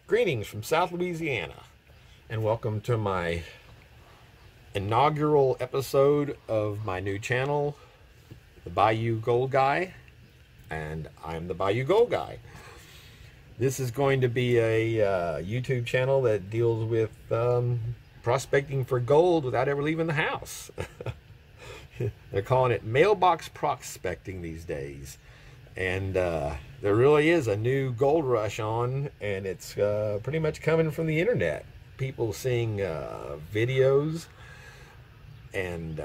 Greetings from South Louisiana, and welcome to my inaugural episode of my new channel, The Bayou Gold Guy, and I'm the Bayou Gold Guy. This is going to be a YouTube channel that deals with prospecting for gold without ever leaving the house. They're calling it mailbox prospecting these days. And there really is a new gold rush on, and it's pretty much coming from the internet. People seeing videos and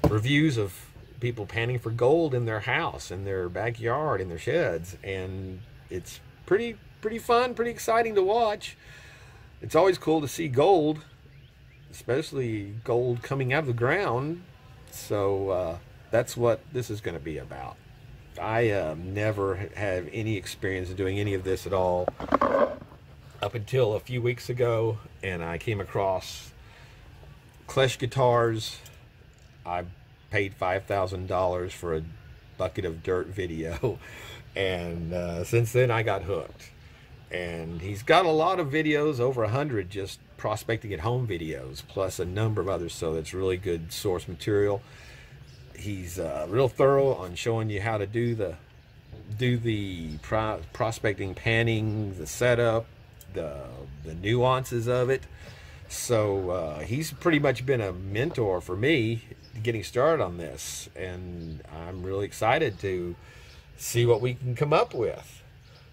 reviews of people panning for gold in their house, in their backyard, in their sheds, and it's pretty fun, pretty exciting to watch. It's always cool to see gold, especially gold coming out of the ground. So that's what this is going to be about. I never have any experience in doing any of this at all up until a few weeks ago, and I came across Klesh Guitars. I paid $5,000 for a bucket of dirt video, and since then I got hooked. And he's got a lot of videos, over 100 just prospecting at home videos, plus a number of others, so it's really good source material. He's real thorough on showing you how to do the prospecting, panning, the setup, the nuances of it. So he's pretty much been a mentor for me getting started on this, and I'm really excited to see what we can come up with.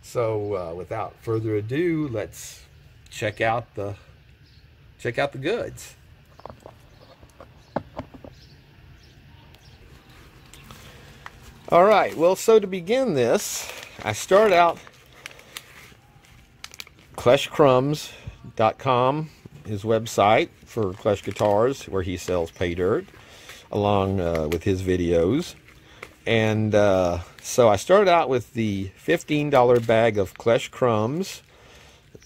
So without further ado, let's check out the goods. All right, well, so to begin this, I start out KLESHKRUMBS.com, his website for Klesh Guitars, where he sells PAYDIRT, along with his videos. And so I started out with the $15 bag of KLESHKRUMBS.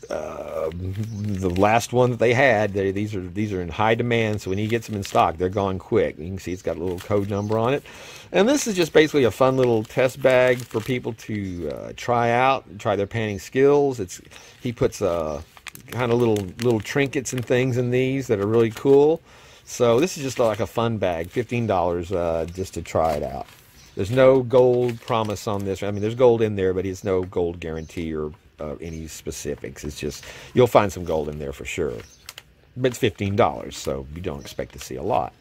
The last one that they had, these are in high demand, so when he gets them in stock, they're gone quick. You can see it's got a little code number on it. And this is just basically a fun little test bag for people to try out, try their panning skills. He puts kind of little trinkets and things in these that are really cool. So this is just like a fun bag, $15 just to try it out. There's no gold promise on this. I mean, there's gold in there, but it's no gold guarantee or any specifics. It's just, you'll find some gold in there for sure. But it's $15, so you don't expect to see a lot.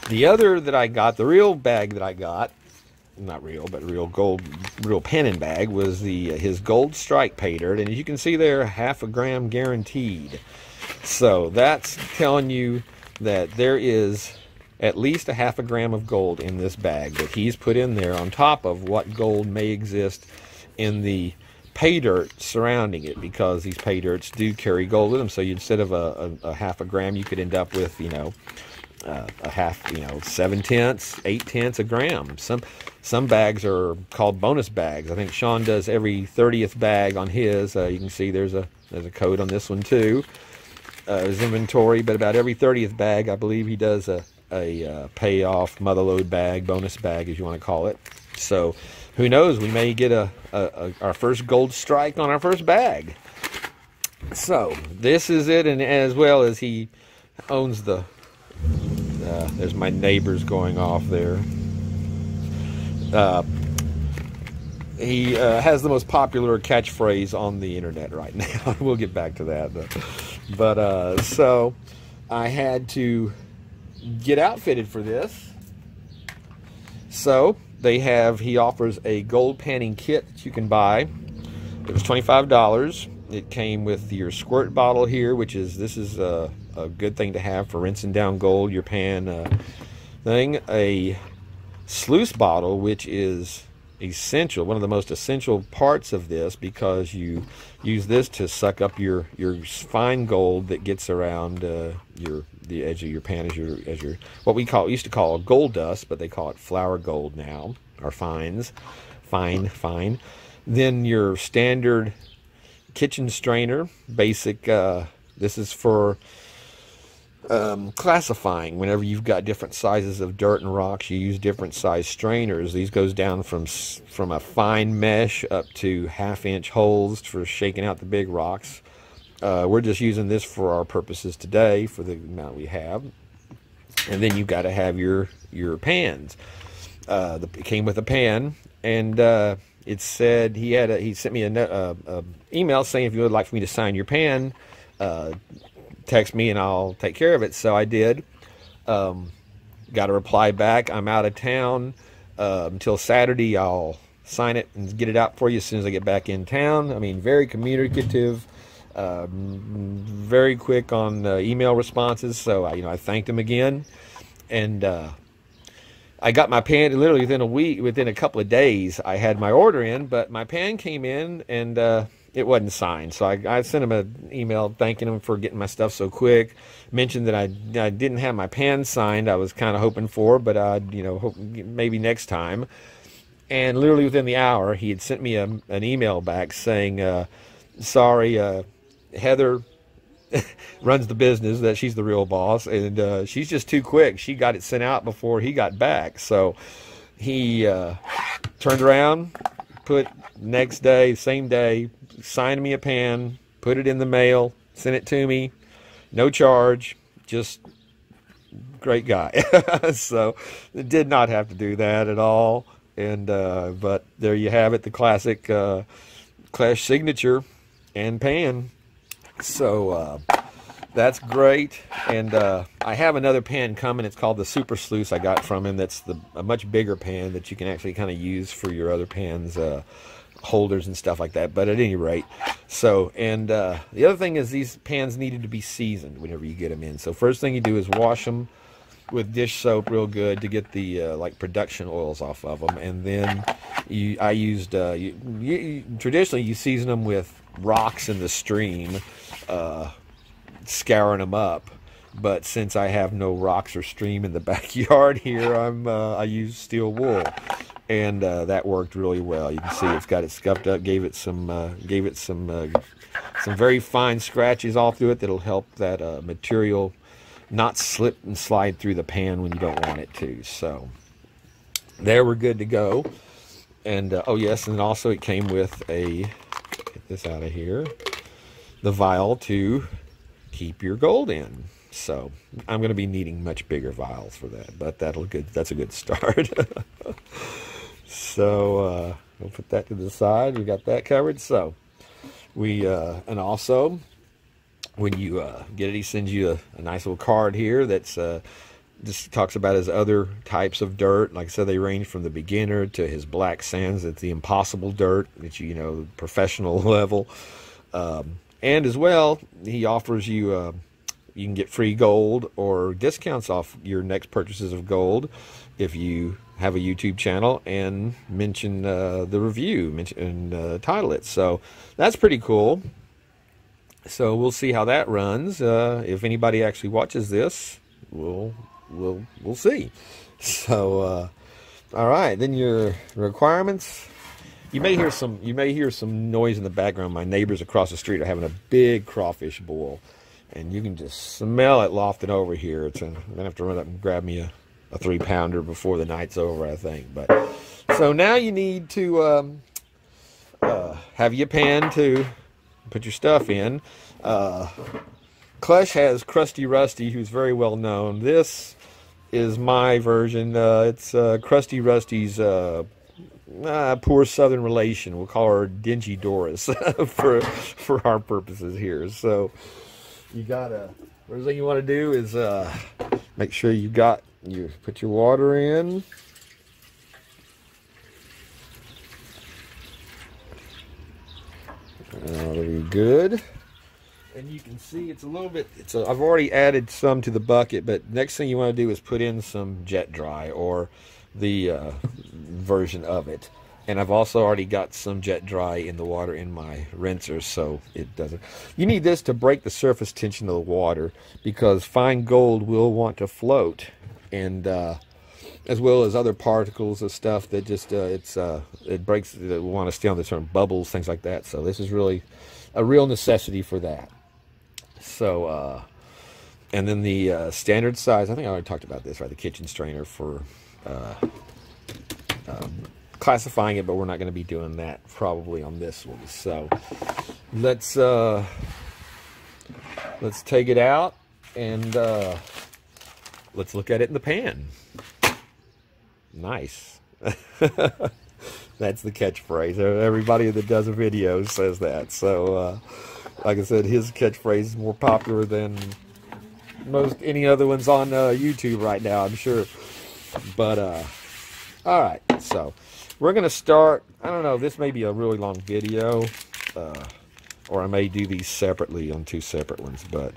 The other that I got, the real bag that I got, not real, but real panning bag, was his Gold Strike PAYDIRT, and as you can see there, 1/2 gram guaranteed. So that's telling you that there is at least 1/2 gram of gold in this bag that he's put in there on top of what gold may exist in the PAYDIRT surrounding it, because these PAYDIRTs do carry gold with them. So instead of a 1/2 gram, you could end up with, a half, 7/10, 8/10 a gram. Some bags are called bonus bags. I think Sean does every 30th bag on his. You can see there's a code on this one too. His inventory, but about every 30th bag, I believe he does a payoff motherlode bag, bonus bag, as you want to call it. So who knows, we may get our first gold strike on our first bag. So this is it, and as well as he owns the there's my neighbors going off there. He has the most popular catchphrase on the internet right now. We'll get back to that, but so I had to get outfitted for this. So he offers a gold panning kit that you can buy. It was $25. It came with your squirt bottle here, this is a good thing to have for rinsing down gold, your pan thing. A sluice bottle, which is essential, one of the most essential parts of this, because you use this to suck up your fine gold that gets around the edge of your pan as your what we used to call gold dust, but they call it flour gold now, or fine. Then your standard kitchen strainer, basic. This is for classifying. Whenever you've got different sizes of dirt and rocks, you use different size strainers. These goes down from a fine mesh up to 1/2-inch holes for shaking out the big rocks. We're just using this for our purposes today, for the amount we have. And then you've got to have your pans. It came with a pan, and it said he sent me a email saying, if you would like for me to sign your pan, text me and I'll take care of it. So I did. Got a reply back. I'm out of town until Saturday. I'll sign it and get it out for you as soon as I get back in town. I mean, very communicative, very quick on email responses. So I thanked him again, and I got my pan literally within a couple of days. I had my order in, but my pan came in and it wasn't signed. So I sent him an email thanking him for getting my stuff so quick. Mentioned that I didn't have my pan signed. I was kind of hoping for, but hope maybe next time. And literally within the hour, he had sent me an email back saying, sorry, Heather runs the business, that she's the real boss, and she's just too quick. She got it sent out before he got back. So he turned around, put next day, same day, signed me a pan, put it in the mail, sent it to me, no charge, just great guy. So did not have to do that at all. And but there you have it, the classic Klesh signature and pan. So that's great. And I have another pan coming. It's called the Super Sluice I got from him. That's a much bigger pan that you can actually kind of use for your other pans, holders and stuff like that. But at any rate, so, and the other thing is these pans needed to be seasoned whenever you get them in. So first thing you do is wash them with dish soap real good to get the like production oils off of them. And then I used traditionally you season them with rocks in the stream, scouring them up. But since I have no rocks or stream in the backyard here, I use steel wool, and that worked really well. You can see it's got it scuffed up. Gave it some very fine scratches all through it that'll help that material not slip and slide through the pan when you don't want it to. So there, we're good to go. And oh yes, and also it came with get this out of here, the vial to keep your gold in. So I'm going to be needing much bigger vials for that, but that's a good start. So we'll put that to the side. We got that covered. So we and also when you get it, he sends you a nice little card here that's just talks about his other types of dirt. Like I said, they range from the beginner to his black sands. It's the impossible dirt that professional level. And as well, he offers you you can get free gold or discounts off your next purchases of gold if you have a YouTube channel and mention the review, and title it. So that's pretty cool. So we'll see how that runs. If anybody actually watches this, we'll see. So all right, then your requirements. You may hear some noise in the background. My neighbors across the street are having a big crawfish boil, and you can just smell it lofting over here. I'm gonna have to run up and grab me a 3-pounder before the night's over, I think. But so now you need to have your pan to put your stuff in. Klesh has Krusty Rusty, who's very well known. This is my version. It's Krusty Rusty's poor southern relation. We'll call her Dingy Doris for our purposes here. So you gotta, first thing you want to do is make sure you put your water in. Very good. And you can see it's a little bit, I've already added some to the bucket, but next thing you want to do is put in some Jet Dry, or the version of it. And I've also already got some Jet Dry in the water in my rinser, so it doesn't. You need this to break the surface tension of the water, because fine gold will want to float, and as well as other particles of stuff that just it breaks. It want to stay on the certain bubbles, things like that. So this is really a real necessity for that. So And then the standard size, I think I already talked about this, right? The kitchen strainer for classifying it, but we're not going to be doing that probably on this one. So let's take it out and let's look at it in the pan. Nice. That's the catchphrase. Everybody that does a video says that. So like I said, his catchphrase is more popular than most any other ones on YouTube right now, I'm sure. But all right, so we're gonna start. I don't know, this may be a really long video, or I may do these separately on two separate ones. But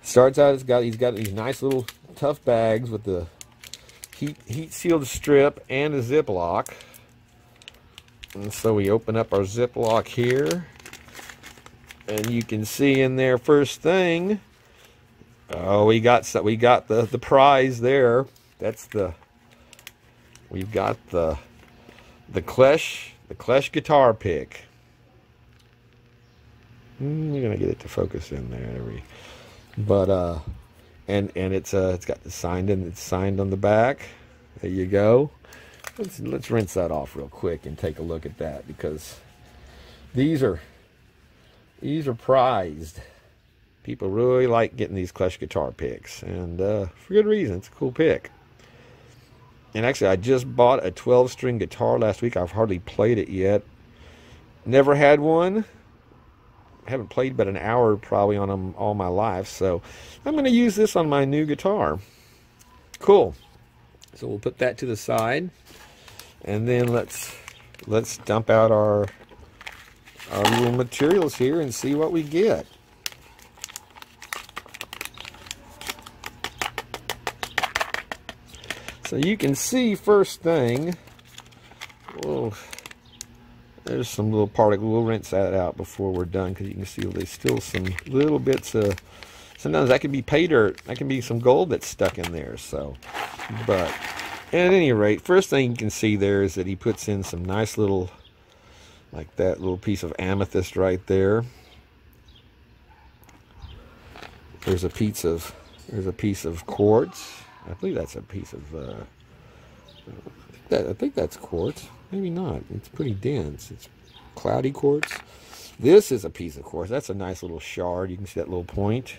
starts out, he's got these nice little tough bags with the heat sealed strip and a Ziploc. And so we open up our Ziploc here, and you can see in there, first thing, oh, we got the prize there. That's we've got the Klesh guitar pick. You're gonna get it to focus in there. But and it's got the signed in. It's signed on the back. There you go. Let's rinse that off real quick and take a look at that, because these are prized. People really like getting these Klesh guitar picks, and for good reason. It's a cool pick. And actually, I just bought a 12-string guitar last week. I've hardly played it yet. Never had one. I haven't played but an hour probably on them all my life. So I'm going to use this on my new guitar. Cool. So we'll put that to the side, and then let's dump out our little materials here and see what we get. So you can see, first thing, whoa, there's some little particles. We'll rinse that out before we're done, because you can see there's still some little bits of, sometimes that could be pay dirt. That can be some gold that's stuck in there. So, but at any rate, first thing you can see there is that he puts in some nice little, like that little piece of amethyst right there. There's a piece of quartz. I believe that's a piece of, I think that's quartz. Maybe not. It's pretty dense. It's cloudy quartz. This is a piece of quartz. That's a nice little shard. You can see that little point.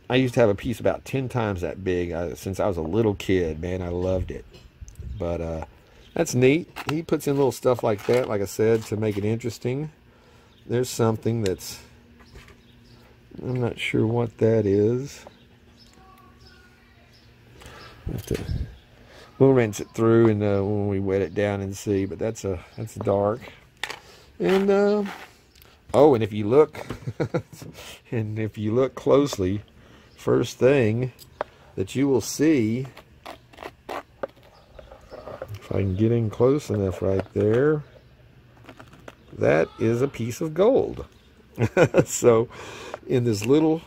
I used to have a piece about 10 times that big since I was a little kid. Man, I loved it. But that's neat. He puts in little stuff like that, like I said, to make it interesting. There's something that's, I'm not sure what that is. We'll rinse it through, and when we wet it down and see. But that's dark. And oh, and if you look, and if you look closely, first thing that you will see, if I can get in close enough right there, that is a piece of gold. So in this little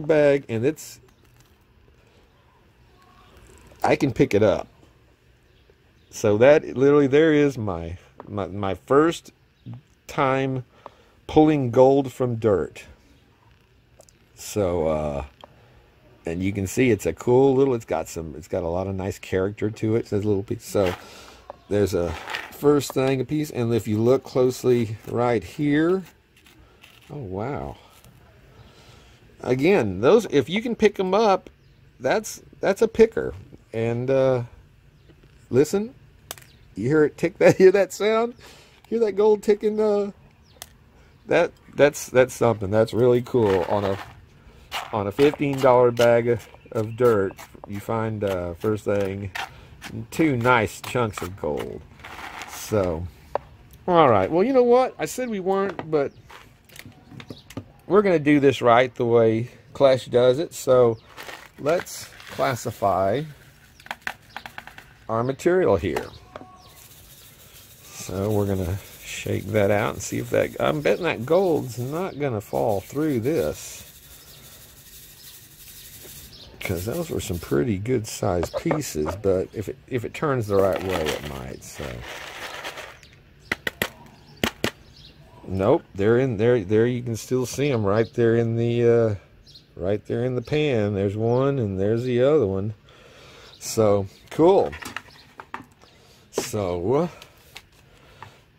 bag, and it's, I can pick it up. So that literally, there is my first time pulling gold from dirt. So and you can see it's a cool little, it's got a lot of nice character to it. There's a little piece. So there's a first thing, a piece, and if you look closely right here, oh wow. Again, those, if you can pick them up, that's a picker. And listen, you hear it tick, hear that sound? Hear that gold ticking? That's something. That's really cool. On a $15 bag of dirt, you find first thing 2 nice chunks of gold. So, all right. Well, you know what? I said we weren't, but we're gonna do this right the way Klesh does it. So let's classify our material here. So we're gonna shake that out and see if that, I'm betting that gold's not gonna fall through this, because those were some pretty good sized pieces, but if it turns the right way, it might. So nope, they're in there. You can still see them right there in the right there in the pan. There's one, and there's the other one. So, cool. So,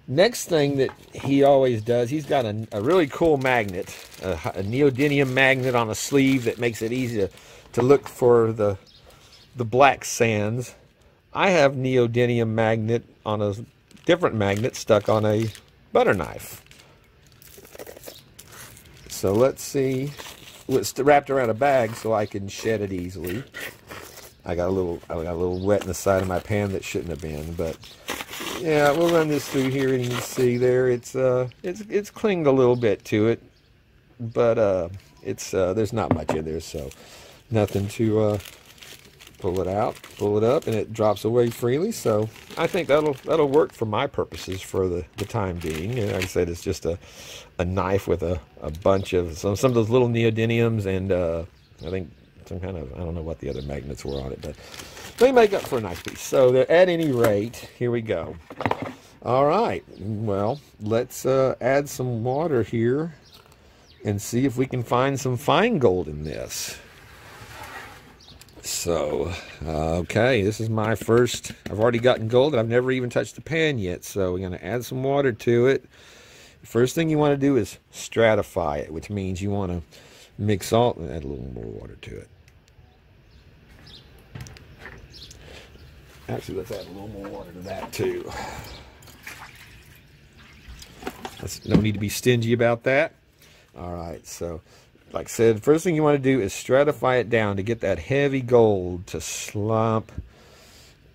next thing that he always does, he's got a really cool magnet, a neodymium magnet on a sleeve that makes it easy to look for the black sands. I have neodymium magnet on a different magnet stuck on a butter knife. So let's see. It's wrapped around a bag so I can shed it easily. I got a little wet in the side of my pan that shouldn't have been, but yeah, we'll run this through here, and you can see there it's clinged a little bit to it, but there's not much in there, so nothing to pull it up, and it drops away freely. So I think that'll work for my purposes for the time being. And like I said, it's just a knife with a bunch of some of those little neodymiums, and I think some kind of, I don't know what the other magnets were on it, but they make up for a nice piece. So at any rate, here we go. All right, well, let's add some water here and see if we can find some fine gold in this. So, okay, this is my first. I've already gotten gold, and I've never even touched the pan yet. So we're going to add some water to it. The first thing you want to do is stratify it, which means you want to mix salt and add a little more water to it. Actually, let's add a little more water to that too. No need to be stingy about that. All right, so like I said, first thing you want to do is stratify it down to get that heavy gold to slump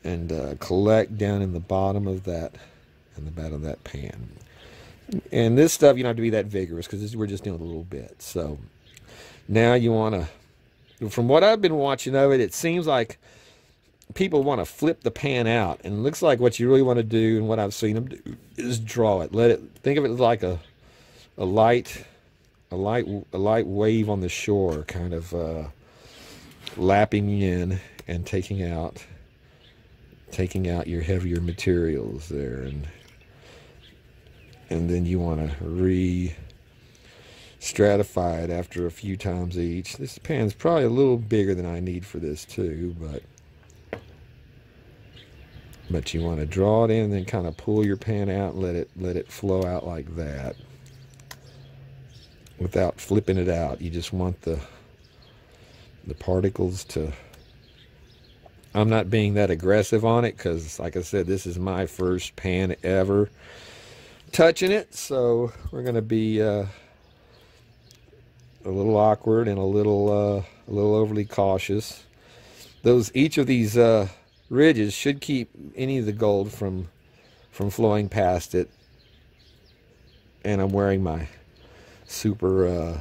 and collect down in the bottom of that, in the bottom of that pan. And this stuff, you don't have to be that vigorous because we're just doing a little bit. So now you want to, from what I've been watching of it, it seems like people want to flip the pan out, and it looks like what you really want to do, and what I've seen them do, is draw it. Think of it like a light wave on the shore, kind of lapping in and taking out your heavier materials there, and then you want to stratify it after a few times each. This pan's probably a little bigger than I need for this too, but you want to draw it in and then kind of pull your pan out and let it flow out like that without flipping it out. You just want the particles to, I'm not being that aggressive on it because, like I said, this is my first pan ever touching it, so we're going to be a little awkward and a little overly cautious. Each of these ridges should keep any of the gold from flowing past it, and I'm wearing my super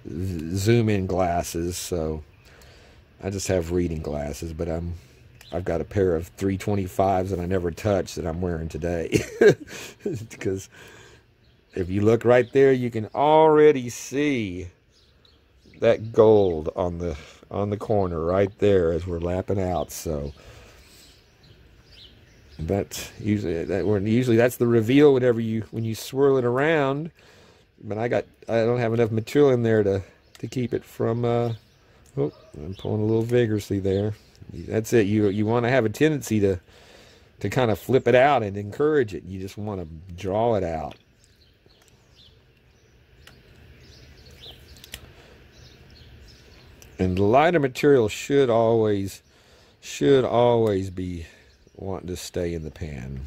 zoom in glasses, so I just have reading glasses, but I've got a pair of 325s that I never touched that I'm wearing today. Because if you look right there, you can already see that gold on the corner right there as we're lapping out. So that's usually that's the reveal when you swirl it around. But I don't have enough material in there to keep it from oh, I'm pulling a little vigorously there. That's it. You want to have a tendency to kind of flip it out and encourage it. You just want to draw it out. And the lighter material should always be wanting to stay in the pan.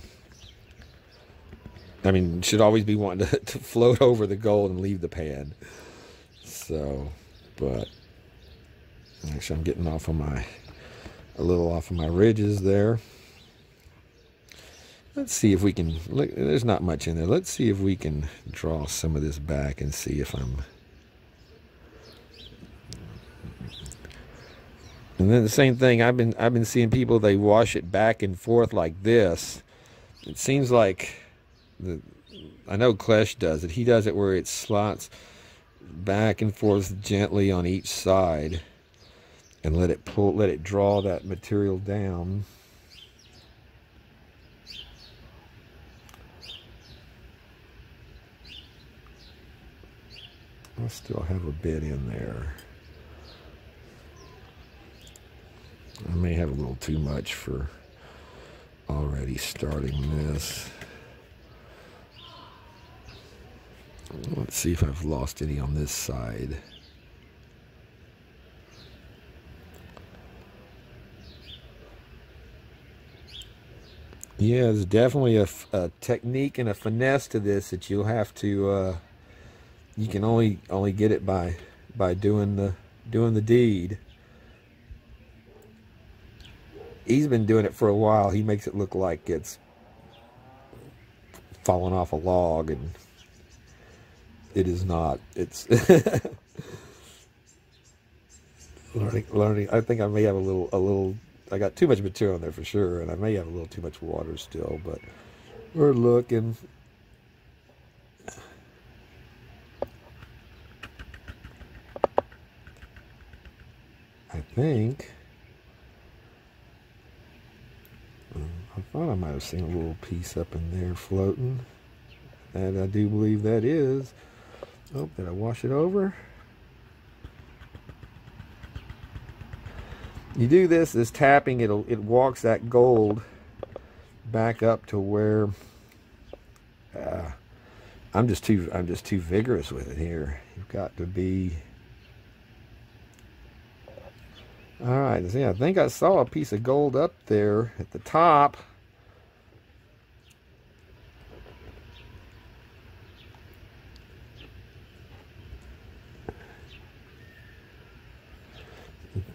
I mean, should always be wanting to float over the gold and leave the pan. So, but actually I'm getting a little off of my ridges there. Let's see if we can, look, there's not much in there. Let's see if we can draw some of this back and see if and then the same thing, I've been seeing people, they wash it back and forth like this. It seems like I know Klesh does it. He does it where it slots back and forth gently on each side and let it draw that material down. I still have a bit in there. I may have a little too much for already starting this. Let's see if I've lost any on this side. Yeah, there's definitely a technique and a finesse to this that you'll have to. You can only get it by doing the deed. He's been doing it for a while. He makes it look like it's falling off a log, and it is not. It's learning. I think I may have a little. I got too much material in there for sure, and I may have a little too much water still, but we're looking. I think. I thought I might have seen a little piece up in there floating. And I do believe that is. Oh, did I wash it over? You do this tapping, it walks that gold back up to where I'm just too vigorous with it here. You've got to be. All right, see, I think I saw a piece of gold up there at the top.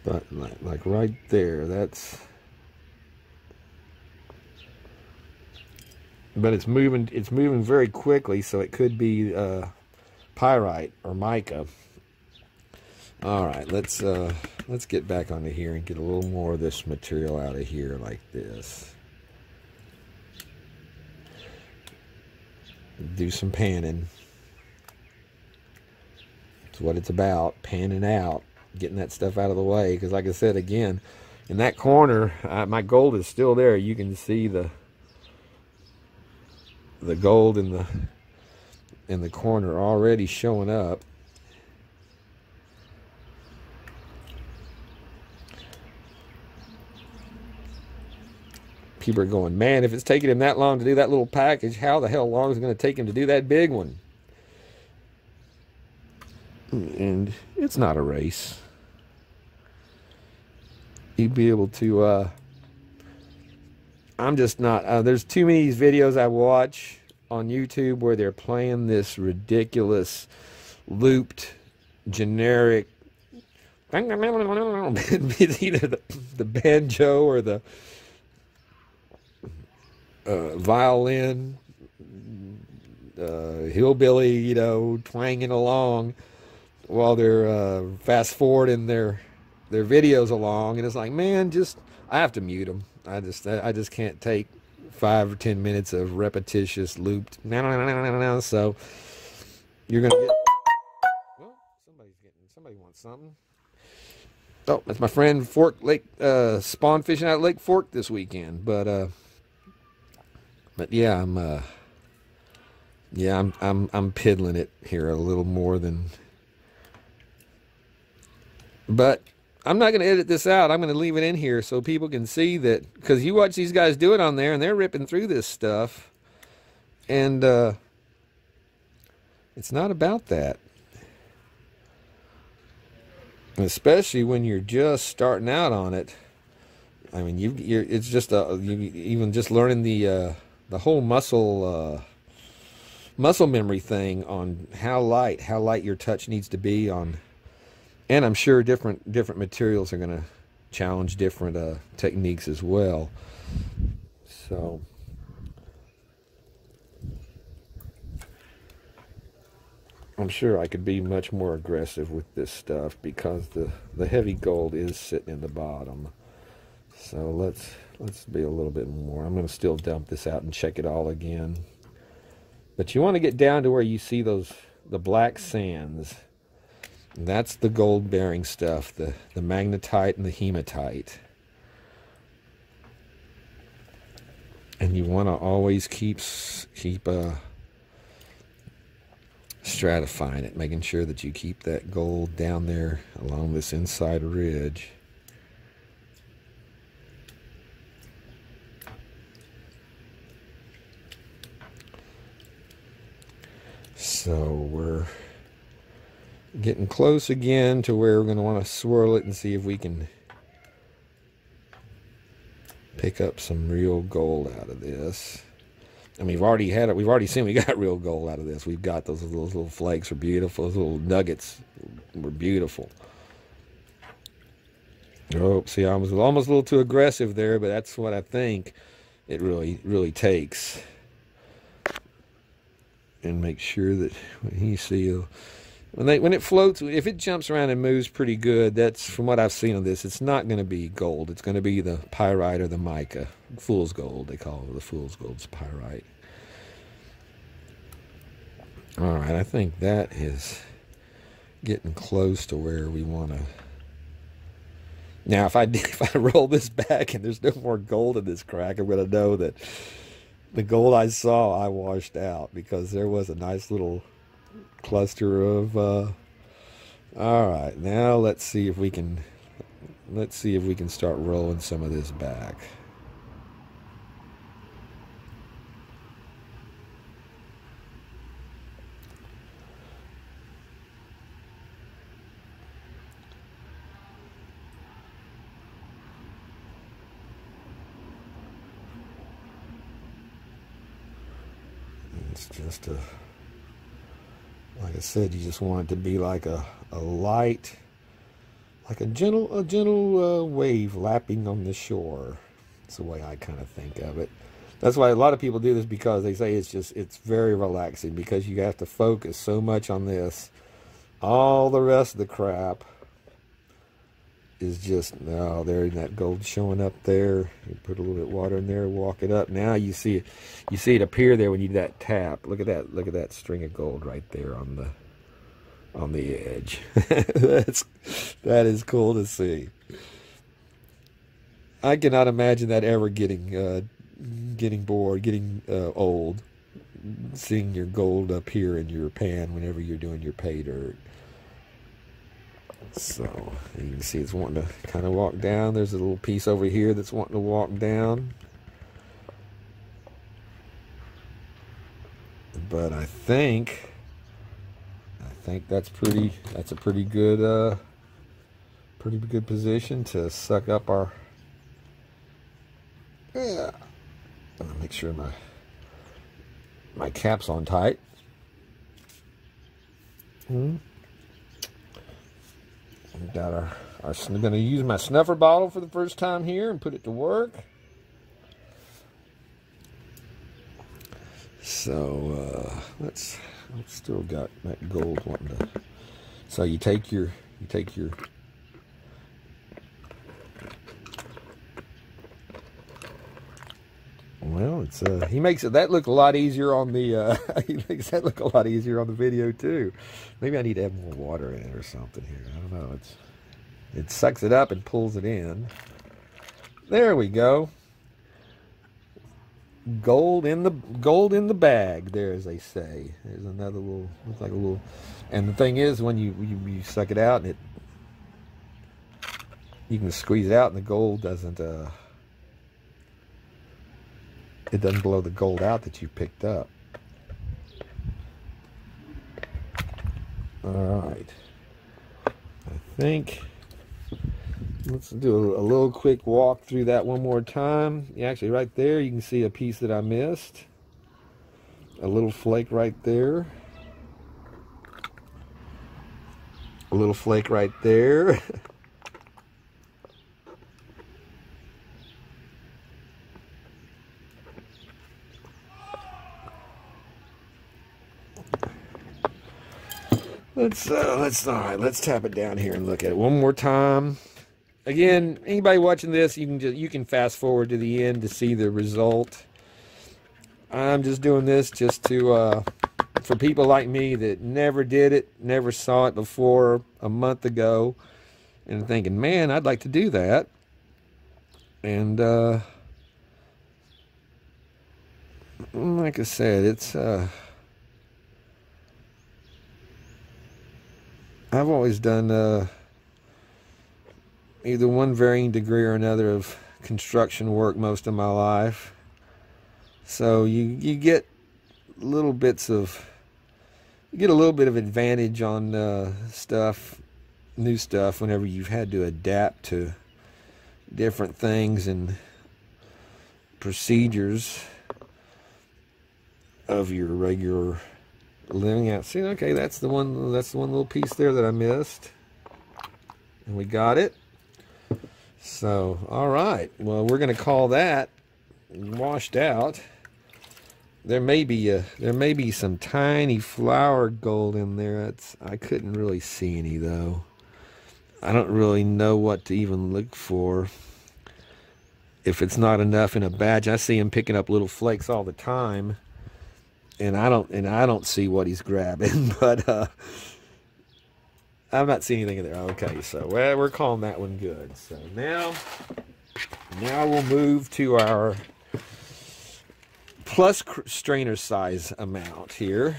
But like right there, that's. But it's moving very quickly, so it could be pyrite or mica. All right, let's get back onto here and get a little more of this material out of here like this. Do some panning. That's what it's about, panning out, getting that stuff out of the way. Because like I said, again, in that corner, my gold is still there. You can see the gold in the corner already showing up. People are going, man, if it's taking him that long to do that little package, how the hell long is it going to take him to do that big one? And it's not a race. You'd be able to, I'm just not, there's too many videos I watch on YouTube where they're playing this ridiculous, looped, generic, it's either the banjo or the violin, hillbilly, you know, twanging along while they're fast forwarding their videos along, and it's like, man, I have to mute them. I just can't take 5 or 10 minutes of repetitious looped. So you're gonna get. Well, somebody wants something. Oh, that's my friend Fork Lake, spawn fishing out Lake Fork this weekend, but yeah, I'm piddling it here a little more than. But I'm not going to edit this out. I'm going to leave it in here so people can see that, because you watch these guys do it on there and they're ripping through this stuff, and it's not about that. Especially when you're just starting out on it. I mean, it's just even just learning the whole muscle memory thing on how light your touch needs to be on. And I'm sure different materials are going to challenge different techniques as well. So I'm sure I could be much more aggressive with this stuff because the heavy gold is sitting in the bottom. So let's be a little bit more. I'm going to still dump this out and check it all again. But you want to get down to where you see the black sands. That's the gold bearing stuff, the magnetite and the hematite. And you want to always keep stratifying it, making sure that you keep that gold down there along this inside ridge. So we're getting close again to where we're going to want to swirl it and see if we can pick up some real gold out of this. And we've already had it. We've already seen we got real gold out of this. We've got those little flakes are beautiful. Those little nuggets were beautiful. Oh, see, I was almost a little too aggressive there, but that's what I think it really takes. And make sure that when you see when it floats, if it jumps around and moves pretty good, that's from what I've seen of this, it's not going to be gold. It's going to be the pyrite or the mica. Fool's gold, they call it. The fool's gold's pyrite. All right, I think that is getting close to where we want to. Now, if I roll this back and there's no more gold in this crack, I'm going to know that the gold I saw, I washed out, because there was a nice little cluster of all right, now let's see if we can start rolling some of this back. It's just like I said, you just want it to be like a light, like a gentle wave lapping on the shore. That's the way I kind of think of it. That's why a lot of people do this, because they say it's very relaxing, because you have to focus so much on this. All the rest of the crap is just, oh, there, that gold showing up there. You put a little bit of water in there, walk it up. Now you see it appear there when you do that tap. Look at that string of gold right there on the edge. that is cool to see. I cannot imagine that ever getting bored, getting old, seeing your gold up here in your pan whenever you're doing your pay dirt. So you can see it's wanting to kind of walk down. There's a little piece over here that's wanting to walk down. But I think that's a pretty good position to suck up our, yeah. I'm gonna make sure my cap's on tight. We've got I'm going to use my snuffer bottle for the first time here and put it to work. So let's still got that gold wanting to. So you take your well, it's he makes that look a lot easier on the he makes that look a lot easier on the video too. Maybe I need to add more water in it or something here. I don't know. It sucks it up and pulls it in. There we go. Gold in the bag, there, as they say. There's another little, looks like a little, and the thing is, when you suck it out, and you can squeeze it out, and the gold doesn't it doesn't blow the gold out that you picked up. All right, I think let's do a little quick walk through that one more time. Actually, right there you can see a piece that I missed, a little flake right there, a little flake right there. Let's tap it down here and look at it one more time. Again, anybody watching this, you can fast forward to the end to see the result. I'm just doing this just to for people like me that never did it, never saw it before a month ago, and thinking, man, I'd like to do that. And like I said, I've always done either one varying degree or another of construction work most of my life. So you get little bits of, you get a little bit of advantage on new stuff whenever you've had to adapt to different things and procedures of your regular living out. See, okay, that's the one little piece there that I missed. And we got it. So, all right. Well, we're going to call that washed out. There may be some tiny flower gold in there. I couldn't really see any though. I don't really know what to even look for. If it's not enough in a batch, I see him picking up little flakes all the time, and I don't see what he's grabbing. But I'm not seeing anything in there. Okay, so we're calling that one good. So now we'll move to our plus strainer size amount here.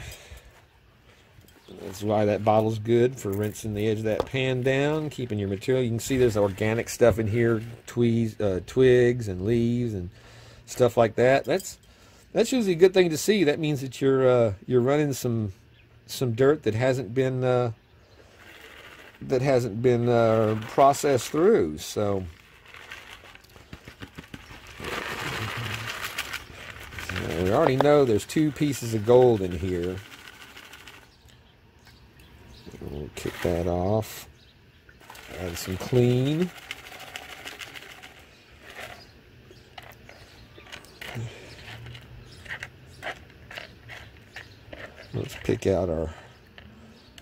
That's why that bottle's good for rinsing the edge of that pan down, keeping your material. You can see there's organic stuff in here, twigs and leaves and stuff like that. That's usually a good thing to see. That means that you're running some dirt that hasn't been processed through. So we already know there's 2 pieces of gold in here. We'll kick that off. Add some clean. Let's pick out our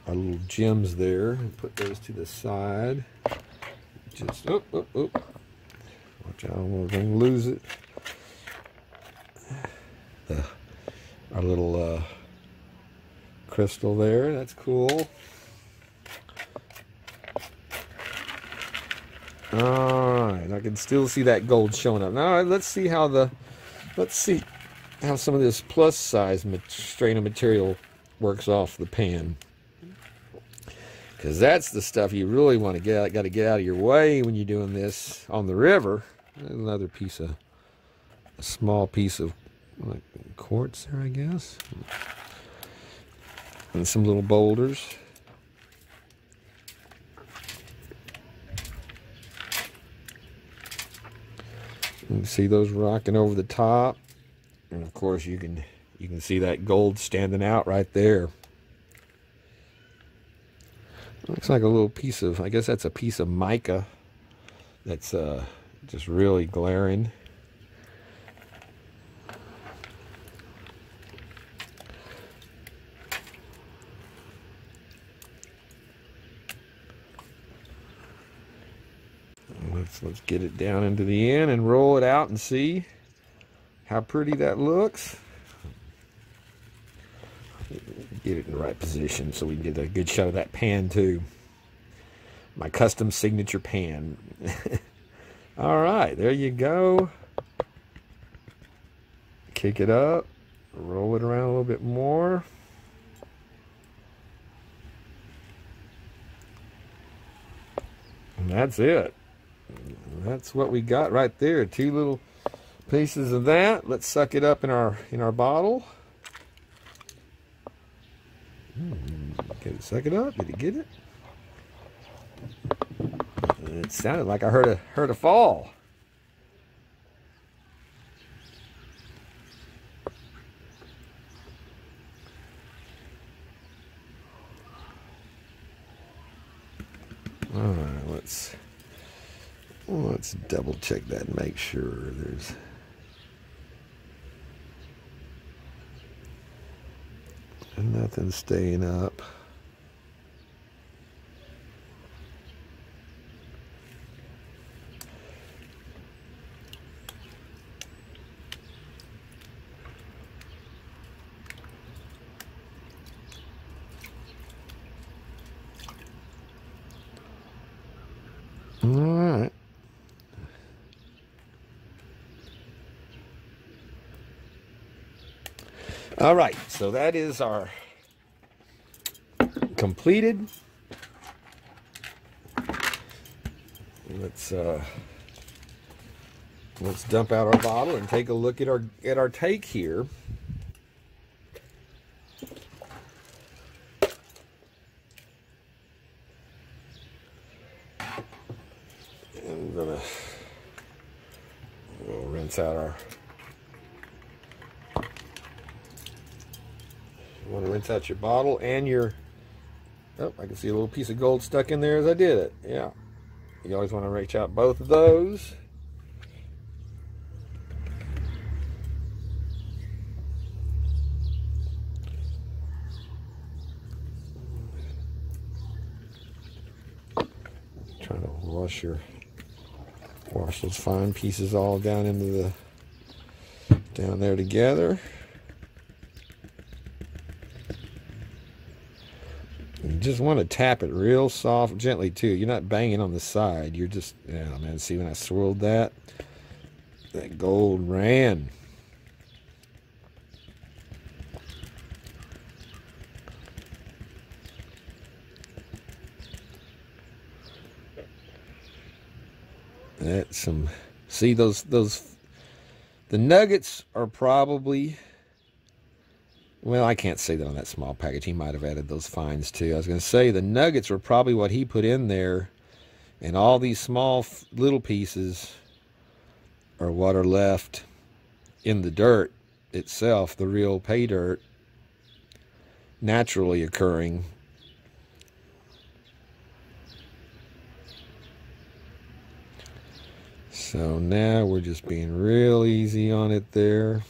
little gems there and put those to the side. Just watch out, we're going to lose it. Our little crystal there, that's cool. Alright, I can still see that gold showing up. Now let's see how some of this plus size strainer material works off the pan. Because that's the stuff you really want to get. Got to get out of your way when you're doing this on the river. Another piece of, a small piece of like quartz there, I guess. And some little boulders. You can see those rocking over the top, and of course you can see that gold standing out right there. Looks like a little piece of, I guess that's a piece of mica that's just really glaring. Let's get it down into the end and roll it out and see how pretty that looks. Get it in the right position so we can get a good shot of that pan too. My custom signature pan. All right, there you go. Kick it up, roll it around a little bit more. And that's it. That's what we got right there. 2 little pieces of that. Let's suck it up in our bottle. Can it suck it up? Did it get it? It sounded like I heard a fall. All right, let's double check that and make sure there's nothing staying up. All right. All right, so that is our completed let's dump out our bottle and take a look at our take here. And we'll rinse out our. You want to rinse out your bottle and your. Oh, I can see a little piece of gold stuck in there as I did it. Yeah. You always want to reach out both of those. Trying to wash those fine pieces all down into down there together. You just want to tap it real soft, gently too. You're not banging on the side. You're just, yeah, man. See when I swirled that gold ran. That's some. See those. The nuggets are probably. Well, I can't say that on that small package. He might have added those fines too. I was going to say the nuggets were probably what he put in there, and all these small little pieces are what are left in the dirt itself, the real pay dirt, naturally occurring. So now we're just being real easy on it there.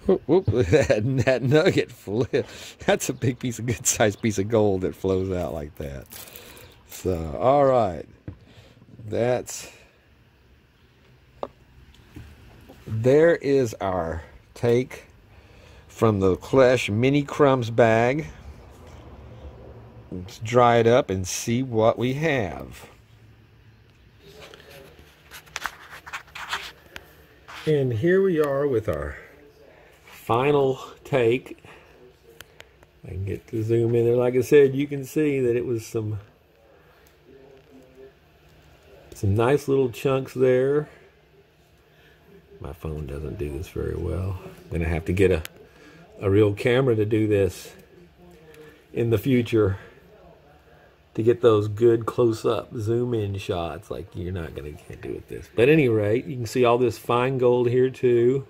Whoop, whoop, that nugget flip. That's a big piece of good sized piece of gold that flows out like that. So, all right. There is our take from the Klesh Mini Crumbs bag. Let's dry it up and see what we have. And here we are with our final take. I can get to zoom in there. Like I said, you can see that it was some nice little chunks there. My phone doesn't do this very well. I'm gonna have to get a real camera to do this in the future to get those good close-up zoom-in shots like you're not gonna do with this. But at any rate, you can see all this fine gold here too.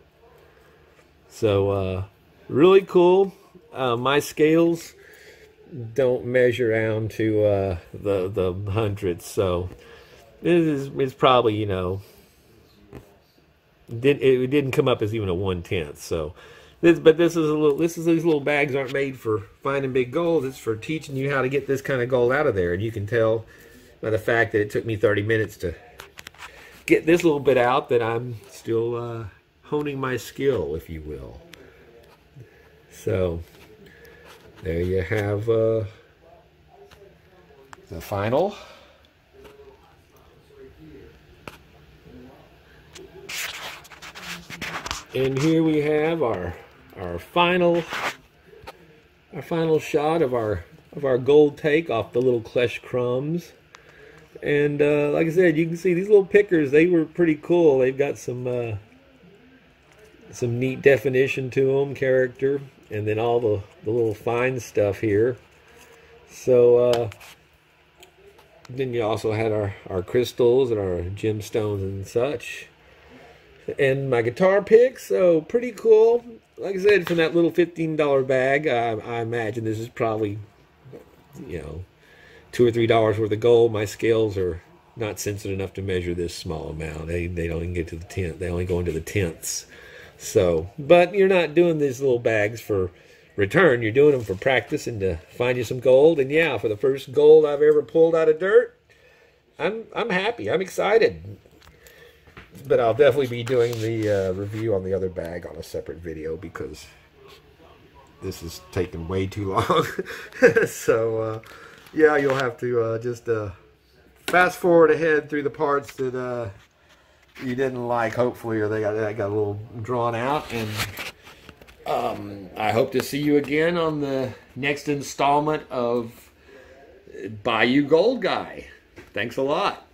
So really cool. My scales don't measure down to the hundreds, so it's probably, you know, it didn't come up as even a 1/10. So these little bags aren't made for finding big gold. It's for teaching you how to get this kind of gold out of there. And you can tell by the fact that it took me 30 minutes to get this little bit out that I'm still honing my skill, if you will. So there you have the final. And here we have our final shot of our gold take off the little KLESHKRUMBS. And like I said, you can see these little pickers, they were pretty cool. They've got some neat definition to them, character, and then all the little fine stuff here. So then you also had our crystals and our gemstones and such. And my guitar picks, so pretty cool. Like I said, from that little $15 bag, I imagine this is probably, you know, $2 or $3 worth of gold. My scales are not sensitive enough to measure this small amount. They don't even get to the tenth. They only go into the tenths. So, but you're not doing these little bags for return. You're doing them for practice and to find you some gold. And yeah, for the first gold I've ever pulled out of dirt, I'm happy. I'm excited. But I'll definitely be doing the review on the other bag on a separate video because this is taking way too long. So, yeah, you'll have to just fast forward ahead through the parts that you didn't like, hopefully, or they got a little drawn out. And I hope to see you again on the next installment of Bayou Gold Guy. Thanks a lot.